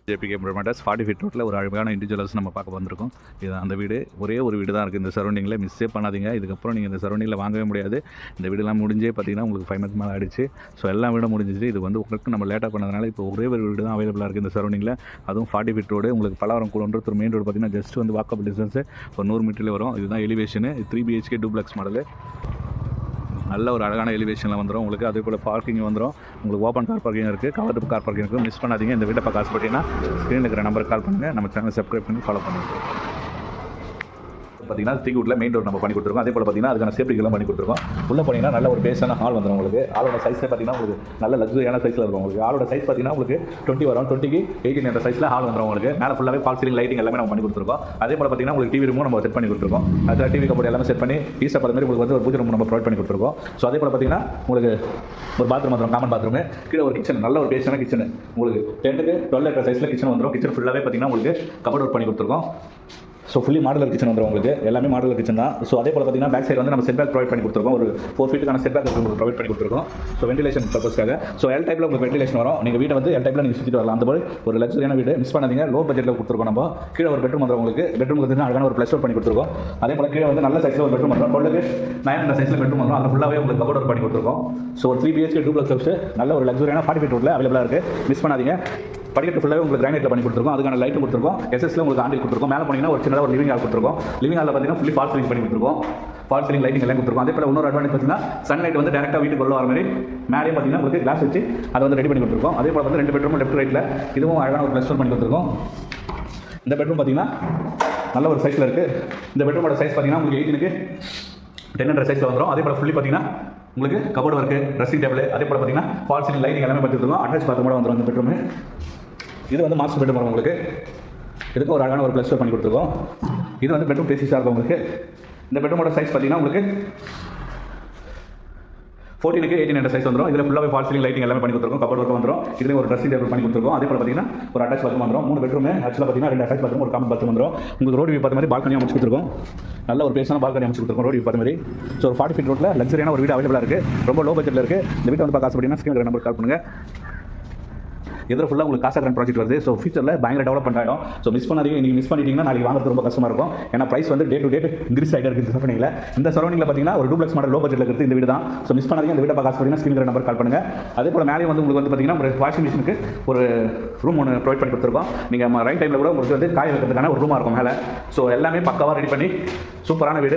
JBK promoters 40 feet ரோட்டில் ஒரு அழகான இண்டிவிஜுவல்ஸ் நம்ம பார்க்க வந்திருக்கோம். இது அந்த வீடு ஒரே ஒரு வீடு தான் இருக்குது இந்த சரௌண்டிங்கில். மிஸ்ஸே பண்ணாதீங்க. இதுக்கப்புறம் நீங்கள் இந்த சரௌண்டிங்கில் வாங்கவே முடியாது. இந்த வீடெல்லாம் முடிஞ்சே பார்த்தீங்கன்னா உங்களுக்கு 5 மந்த்ஸ் மேலே ஆகிடுச்சு. ஸோ எல்லா வீடும் முடிஞ்சிச்சு. இது வந்து உங்களுக்கு நம்ம லேட்டாக பண்ணதுனால இப்போ ஒரே ஒரு வீடு தான் அவைலபிளாக இருக்குது இந்த சரௌண்டிங்கில். அதுவும் 40 ஃபீட் ரோடு. உங்களுக்கு பலவரம் கூடன்ற மெயின் ரோடு பார்த்தீங்கன்னா ஜஸ்ட் வந்து வாக்கபிள் டிஸ்டன்ஸு ஒரு 100 மீட்டரில் வரும். இதுதான் எலிவேஷனு. 3 BHK duplex model. நல்ல ஒரு அழகான எலிவேஷனில் வந்துடும் உங்களுக்கு. அதே போல் பார்க்கிங் வந்துடும். உங்களுக்கு ஓப்பன் கார் பார்க்கிங் இருக்குது, கவர்டு கார் பார்க்கிங் இருக்குது. மிஸ் பண்ணாதீங்க. இந்த வீட்டை பார்க்க ஆசைப்பட்டீங்கன்னா ஸ்க்ரீனில் இருக்கிற நம்பருக்கு கால் பண்ணுங்கள். நம்ம சேனல் சப்ஸ்கிரைப் பண்ணி ஃபாலோ பண்ணுங்கள். பார்த்தீங்கன்னா திகுட்டில் மெயின் டோர் நம்ம பண்ணி கொடுத்துருக்கோம். அதே போல் பார்த்தீங்கன்னா அதுக்கான சேஃப்டிக்கெல்லாம் பண்ணி கொடுத்துருக்கோம். உள்ளே போனீங்கன்னா நல்ல ஒரு பேஸான ஹால் வந்துடும் உங்களுக்கு. ஆளோட சைஸே பார்த்தீங்கன்னா உங்களுக்கு நல்ல லக்ஸரியான சைஸில் இருக்கும் உங்களுக்கு. ஆளோட சைஸ் பார்த்தீங்கன்னா உங்களுக்கு 20 வரும். 20க்கு 18 என்ற சைஸில் ஹால் வந்துடும் உங்களுக்கு. மேலே ஃபுல்லாகவே ஃபால் சீலிங் லைட்டிங் எல்லாமே நம்ம பண்ணி கொடுத்துருக்கோம். அதே போல் பார்த்தீங்கன்னா உங்களுக்கு டிவி ரூமும் நம்ம செட் பண்ணி கொடுத்துருக்கோம். அதில் டிவி கபோர்ட் எல்லாமே செட் பண்ணி ஈஸியாக பார்த்த மாதிரி உங்களுக்கு வந்து ஒரு பூஜை ரூம் நம்ம ப்ரொவைட் பண்ணி கொடுத்துருக்கோம். ஸோ அதே போல் பார்த்தீங்கன்னா உங்களுக்கு ஒரு பாத்ரூம் வந்துடும், காமன் பாத்ரூம். கீழே ஒரு கிச்சன், நல்ல ஒரு பேஸான கிச்சன் உங்களுக்கு 10க்கு 12 என்ற சைஸில் கிச்சன் வந்துடும். கிச்சன் ஃபுல்லாகவே பார்த்தீங்கன்னா உங்களுக்கு கபோர்ட் ஒர்க் பண்ணி கொடுத்துருக்கோம். ஸோ ஃபுல்லி மாடலர் கிச்சன் வந்துடும் உங்களுக்கு. எல்லாமே மாடலர் கிச்சன் தான். ஸோ அதே போல் பார்த்தீங்கன்னா பேக் சைடு வந்து நம்ம செட் பேக் ப்ரொவைட் பண்ணி கொடுத்துருக்கோம். ஒரு 4 ஃபீட்டுக்கான செட் பேக் உங்களுக்கு ப்ரொவைட் பண்ணி கொடுத்துருக்கோம். ஸோ வென்டிலேஷன் பர்பஸ்க்காக. ஸோ எல் டைப்பில் உங்களுக்கு வென்டிலேஷன் வரும். நீங்கள் வீட்டை வந்து எல் டைப்பில் நீங்கள் சுற்றிட்டு வரலாம். அந்த மாதிரி ஒரு லக்ஸரியான வீடு. மிஸ் பண்ணாதீங்க. லோ பட்ஜெட்டில் கொடுத்துருக்கோம். நம்ம கீழே ஒரு பெட்ரூம் வந்துடும் உங்களுக்கு. பெட்ரூம் வந்து அழகான ஒரு ப்ளஸ் டோர் பண்ணி கொடுத்துருக்கோம். அதே போல் கீழே வந்து நல்ல சைஸில் ஒரு பெட்ரூம் வந்துடும். 12க்கு 9 என்ற சைஸில் பெட்ரூம் வந்துடும். அது ஃபுல்லாகவே உங்களுக்கு கபோர்ட் ஒர்க் பண்ணி கொடுத்துருக்கோம். ஸோ ஒரு 3 BHK டூப்ளெக்ஸ் ஹவுஸ் நல்ல ஒரு லக்ஸரியான 40 ஃபீட் ரோட்டில் அவைலபிளாக இருக்குது. மிஸ் பண்ணாதீங்க. படிக்கட்டு ஃபுல்லாகவே உங்களுக்கு கிரானைட்டில் பண்ணி கொடுத்துருக்கோம். அதுக்கான லைட்டும் கொடுத்துருக்கோம். எஸ்எஸ்ல உங்களுக்கு ஆண்டில் கொடுத்துருக்கோம். மேலே போனீங்கன்னா ஒரு சின்னதாக ஒரு லிவிங் ஹால் கொடுத்துருக்கோம். லிவிங் ஹாலில் பார்த்தீங்கன்னா ஃபுல்லி ஃபால் சீலிங் பண்ணி கொடுத்துருக்கோம். ஃபால் சீலிங் லைட்டிங் எல்லாம் கொடுத்துருக்கோம். அதே போல் இன்னொரு அட்வான்டேஜ் பார்த்தீங்கன்னா சன்லைட் வந்து டேரெக்டாக வீட்டுக்கு உள்ள வர மாதிரி மேலே பார்த்தீங்கன்னா உங்களுக்கு கிளாஸ் வச்சு அதை வந்து ரெடி பண்ணி கொடுத்துருக்கோம். அதே போல் வந்து 2 பெட்ரூம் லெஃப்ட் ரைட்டில் இதுவும் அழகான ஒரு ப்ளஸ் பண்ணி கொடுத்துருக்கோம். இந்த பெட்ரூம் பார்த்தீங்கன்னா நல்ல ஒரு சைஸில் இருக்குது. இந்த பெட்ரூமோட சைஸ் பார்த்தீங்கன்னா உங்களுக்கு 18க்கு 10 என்ற சைஸில் வந்துடும். அதே போல் ஃபுல்லி பார்த்தீங்கன்னா உங்களுக்கு கபோர்டு ஒர்க்கு, ட்ரெஸ்ஸிங் டேபிள், அதே போல் பார்த்தீங்கன்னா ஃபால் சீலிங் லைட்டிங் எல்லாமே பார்த்துருக்கோம். அட்டாச் பாத்ரூமோட வந்துடும் இந்த பெட்ரூம். இது வந்து மாஸ்டர் பெட்ரூம் வரும் உங்களுக்கு. இதுக்கு ஒரு அழகான ஒரு ப்ளஸ் பண்ணி கொடுத்துருக்கோம். இது வந்து பெட்ரூம் பேசிஸாக இருக்கும் உங்களுக்கு. இந்த பெட்ரூமோட சைஸ் பார்த்தீங்கன்னா உங்களுக்கு 14க்கு 18 என்ற சைஸ் வந்துடும். இதில் ஃபுல்லாகவே ஃபால் சீலிங் லைட்டிங் எல்லாமே பண்ணி கொடுத்துருக்கோம். கபோர்ட் ஒர்க் வந்துடும். இதில் ஒரு ட்ரெஸ்ஸிங் டேபிள் பண்ணி கொடுத்துருக்கோம். அதே போல் பார்த்தீங்கன்னா ஒரு அட்டாச் பாத்ரூம் வந்துடும். 3 பெட்ரூம் ஆக்சுவலாக பார்த்தீங்கன்னா 2 அட்டாச் பாத்ரூம், ஒரு காமன் பாத்ரூம் வந்துடும். உங்களுக்கு ரோடு வியூ பார்த்த மாதிரி பால்கனி அமைச்சு கொடுத்துருக்கோம். நல்ல ஒரு பேஸான பால்கனி அமைச்சு கொடுத்துருக்கோம் ரோடு வியூ பார்த்த மாதிரி. ஸோ ஒரு 40 ஃபீட் ரோட்டில் லக்ஸரியான ஒரு வீடு அவைலபிளாக இருக்குது. ரொம்ப லோ பட்ஜெட்டில் இருக்குது. இந்த வீட்டை வந்து பார்க்க ஆசைப்பட்டீங்கன்னா ஸ்க்ரீன் நம்பர் கால் பண்ணுங்கள். இதில் ஃபுல்லாக உங்களுக்கு காசா கிராண்ட் ப்ராஜெக்ட் வருது. ஸோ ஃபியூச்சரில் பயங்கர டெவலப்மெண்ட் ஆகிடும். ஸோ மிஸ் பண்ணாதீங்க. நீங்கள் மிஸ் பண்ணிட்டீங்கன்னா நாளைக்கு வாங்குறது ரொம்ப கஷ்டமாக இருக்கும். ஏன்னா ப்ரைஸ் வந்து டே டு டே இன்க்ரீஸ் ஆகிட்டு இருக்குது இந்த சரௌண்டிங்கில். இந்த சரௌண்டிங்கில் பார்த்தீங்கன்னா ஒரு டூப்ளெக்ஸ் மாடல் லோ பட்ஜெட்டில் இருக்குது இந்த வீடு தான். ஸோ மிஸ் பண்ணாதீங்க. இந்த வீட்டை பார்க்க ஆசைப்பட்டீங்கன்னா ஸ்க்ரீன் நம்பர் கால் பண்ணுங்கள். அதே போல் மேலே வந்து உங்களுக்கு வந்து பார்த்தீங்கன்னா ஒரு வாஷிங் மிஷினுக்கு ஒரு ரூம் ஒன்று ப்ரொவைட் பண்ணி கொடுத்துருக்கோம். நீங்கள் ரைட் டைமில் கூட உங்களுக்கு வந்து காய வைக்கிறதுக்கான ஒரு ரூமாக இருக்கும் மேலே. ஸோ எல்லாமே பக்காவாக ரெடி பண்ணி சூப்பரான வீடு.